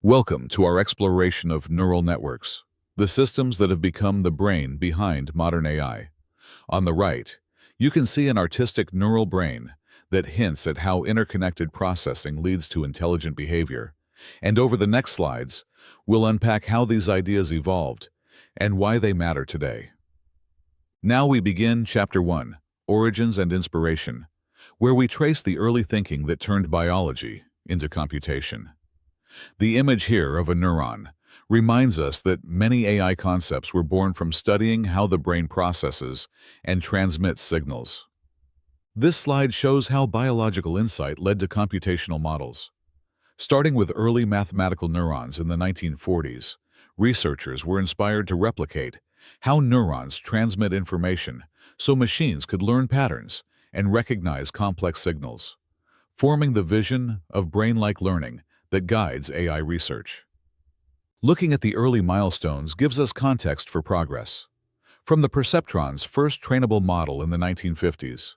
Welcome to our exploration of neural networks, the systems that have become the brain behind modern AI. On the right, you can see an artistic neural brain that hints at how interconnected processing leads to intelligent behavior. And over the next slides, we'll unpack how these ideas evolved and why they matter today. Now we begin Chapter 1, Origins and Inspiration, where we trace the early thinking that turned biology into computation. The image here of a neuron reminds us that many AI concepts were born from studying how the brain processes and transmits signals. This slide shows how biological insight led to computational models. Starting with early mathematical neurons in the 1940s, researchers were inspired to replicate how neurons transmit information so machines could learn patterns and recognize complex signals, forming the vision of brain-like learning that guides AI research. Looking at the early milestones gives us context for progress. From the perceptron's first trainable model in the 1950s,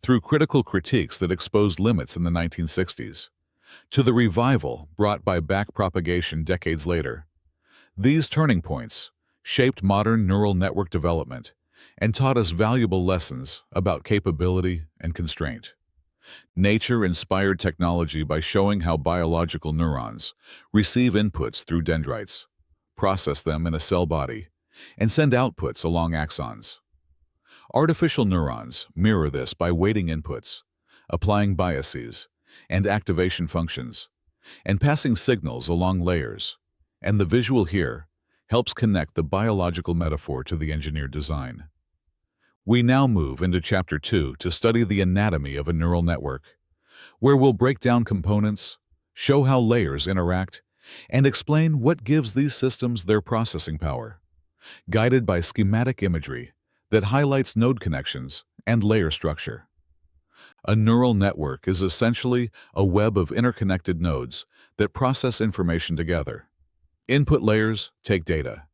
through critical critiques that exposed limits in the 1960s, to the revival brought by backpropagation decades later, these turning points shaped modern neural network development and taught us valuable lessons about capability and constraint. Nature inspired technology by showing how biological neurons receive inputs through dendrites, process them in a cell body, and send outputs along axons. Artificial neurons mirror this by weighting inputs, applying biases and activation functions, and passing signals along layers. And the visual here helps connect the biological metaphor to the engineered design. We now move into Chapter 2 to study the anatomy of a neural network, where we'll break down components, show how layers interact, and explain what gives these systems their processing power, guided by schematic imagery that highlights node connections and layer structure. A neural network is essentially a web of interconnected nodes that process information together. Input layers take data.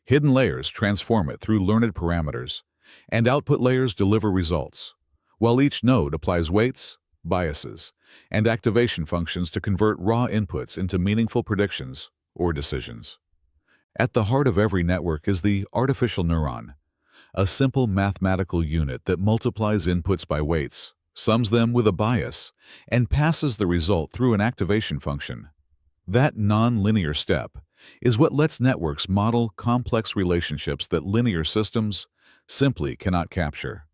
Hidden layers transform it through learned parameters, and output layers deliver results, while each node applies weights, biases, and activation functions to convert raw inputs into meaningful predictions or decisions. At the heart of every network is the artificial neuron, a simple mathematical unit that multiplies inputs by weights, sums them with a bias, and passes the result through an activation function. That non-linear step is what lets networks model complex relationships that linear systems simply cannot capture.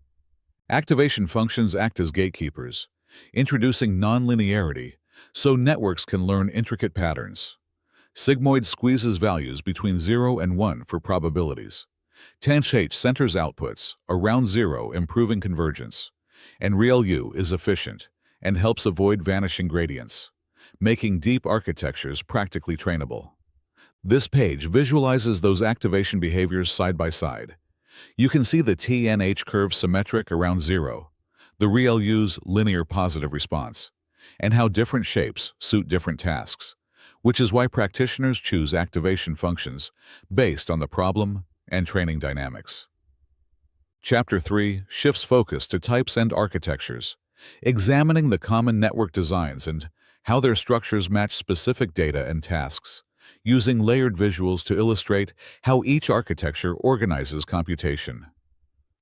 Activation functions act as gatekeepers, introducing nonlinearity so networks can learn intricate patterns. Sigmoid squeezes values between 0 and 1 for probabilities. tanh centers outputs around 0, improving convergence. And ReLU is efficient and helps avoid vanishing gradients, making deep architectures practically trainable. This page visualizes those activation behaviors side by side. You can see the TNH curve symmetric around 0, the ReLU's linear positive response, and how different shapes suit different tasks, which is why practitioners choose activation functions based on the problem and training dynamics. Chapter 3 shifts focus to types and architectures, examining the common network designs and how their structures match specific data and tasks, using layered visuals to illustrate how each architecture organizes computation.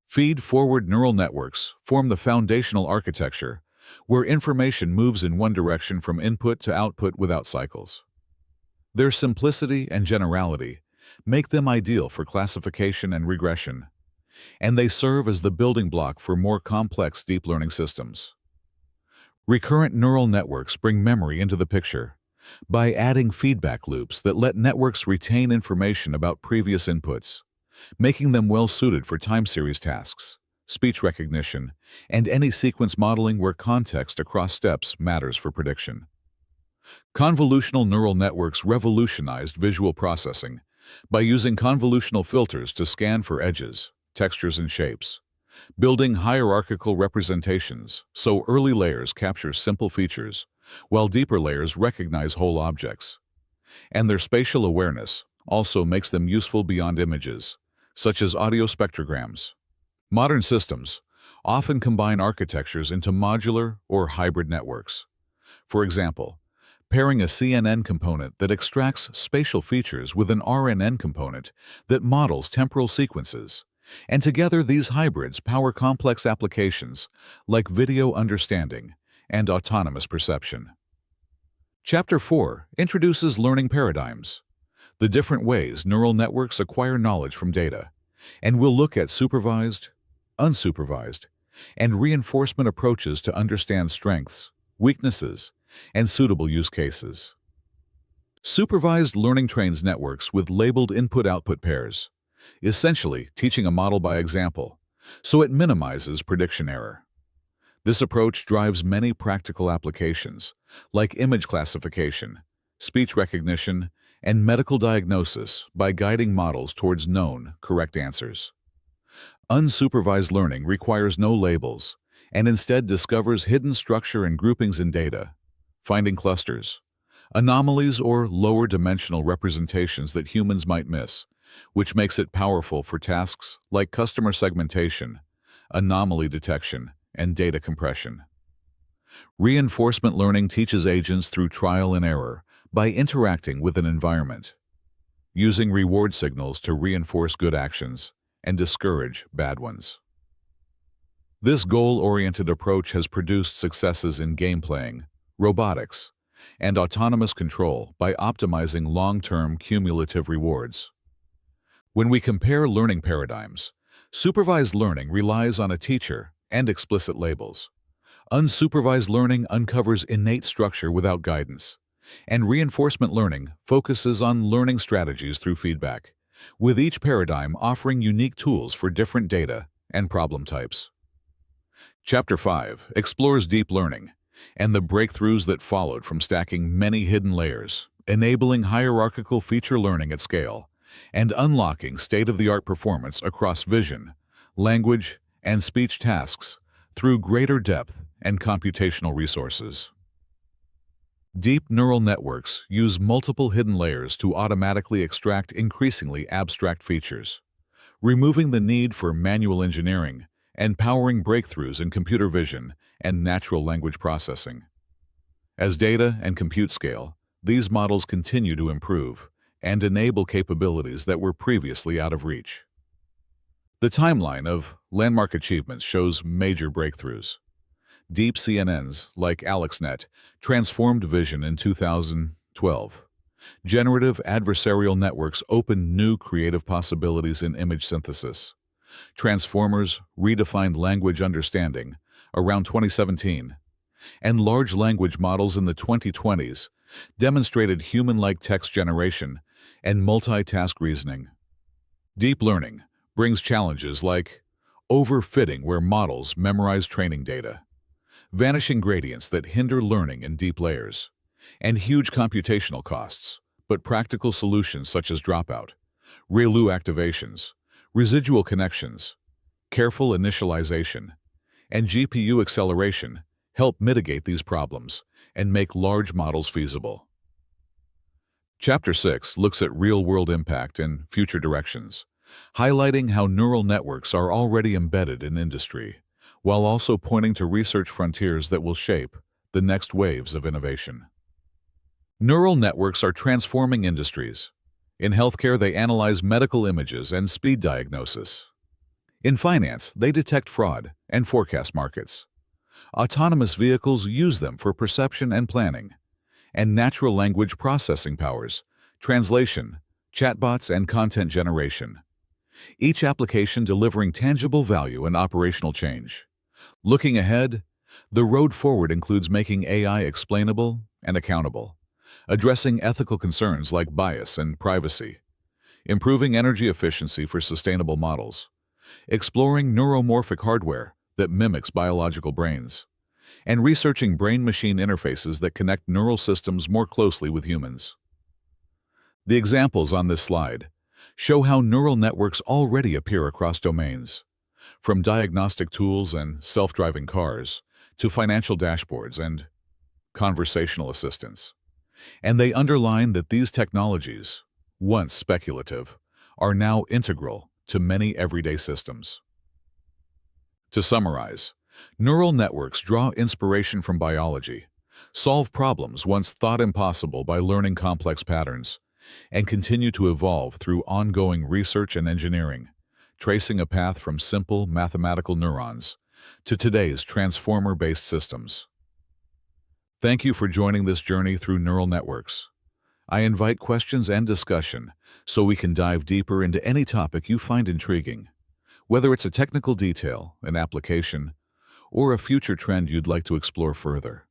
Feed-forward neural networks form the foundational architecture, where information moves in one direction from input to output without cycles. Their simplicity and generality make them ideal for classification and regression, and they serve as the building block for more complex deep learning systems. Recurrent neural networks bring memory into the picture by adding feedback loops that let networks retain information about previous inputs, making them well-suited for time series tasks, speech recognition, and any sequence modeling where context across steps matters for prediction. Convolutional neural networks revolutionized visual processing by using convolutional filters to scan for edges, textures, and shapes, building hierarchical representations so early layers capture simple features, while deeper layers recognize whole objects. And their spatial awareness also makes them useful beyond images, such as audio spectrograms. Modern systems often combine architectures into modular or hybrid networks. For example, pairing a CNN component that extracts spatial features with an RNN component that models temporal sequences. And together, these hybrids power complex applications like video understanding and autonomous perception. Chapter 4 introduces learning paradigms, the different ways neural networks acquire knowledge from data, and we'll look at supervised, unsupervised, and reinforcement approaches to understand strengths, weaknesses, and suitable use cases. Supervised learning trains networks with labeled input-output pairs, essentially teaching a model by example, so it minimizes prediction error. This approach drives many practical applications, like image classification, speech recognition, and medical diagnosis by guiding models towards known, correct answers. Unsupervised learning requires no labels and instead discovers hidden structure and groupings in data, finding clusters, anomalies, or lower dimensional representations that humans might miss, which makes it powerful for tasks like customer segmentation, anomaly detection, and data compression. Reinforcement learning teaches agents through trial and error by interacting with an environment, using reward signals to reinforce good actions and discourage bad ones. This goal-oriented approach has produced successes in game playing, robotics, and autonomous control by optimizing long-term cumulative rewards. When we compare learning paradigms, supervised learning relies on a teacher and explicit labels. Unsupervised learning uncovers innate structure without guidance, and reinforcement learning focuses on learning strategies through feedback, with each paradigm offering unique tools for different data and problem types. Chapter 5 explores deep learning and the breakthroughs that followed from stacking many hidden layers, enabling hierarchical feature learning at scale, and unlocking state-of-the-art performance across vision, language, and speech tasks through greater depth and computational resources. Deep neural networks use multiple hidden layers to automatically extract increasingly abstract features, removing the need for manual engineering and powering breakthroughs in computer vision and natural language processing. As data and compute scale, these models continue to improve and enable capabilities that were previously out of reach. The timeline of landmark achievements shows major breakthroughs. Deep CNNs, like AlexNet, transformed vision in 2012. Generative adversarial networks opened new creative possibilities in image synthesis. Transformers redefined language understanding around 2017, and large language models in the 2020s demonstrated human-like text generation and multitask reasoning. Deep learning brings challenges like overfitting where models memorize training data, vanishing gradients that hinder learning in deep layers, and huge computational costs, but practical solutions such as dropout, ReLU activations, residual connections, careful initialization, and GPU acceleration help mitigate these problems and make large models feasible. Chapter 6 looks at real-world impact and future directions, highlighting how neural networks are already embedded in industry, while also pointing to research frontiers that will shape the next waves of innovation. Neural networks are transforming industries. In healthcare, they analyze medical images and speed diagnosis. In finance, they detect fraud and forecast markets. Autonomous vehicles use them for perception and planning. And natural language processing powers, translation, chatbots, and content generation. Each application delivering tangible value and operational change. Looking ahead, the road forward includes making AI explainable and accountable, addressing ethical concerns like bias and privacy, improving energy efficiency for sustainable models, exploring neuromorphic hardware that mimics biological brains, and researching brain-machine interfaces that connect neural systems more closely with humans. The examples on this slide show how neural networks already appear across domains, from diagnostic tools and self-driving cars to financial dashboards and conversational assistants. And they underline that these technologies, once speculative, are now integral to many everyday systems. To summarize, neural networks draw inspiration from biology, solve problems once thought impossible by learning complex patterns, and continue to evolve through ongoing research and engineering, tracing a path from simple mathematical neurons to today's transformer-based systems. Thank you for joining this journey through neural networks. I invite questions and discussion so we can dive deeper into any topic you find intriguing, whether it's a technical detail, an application, or a future trend you'd like to explore further.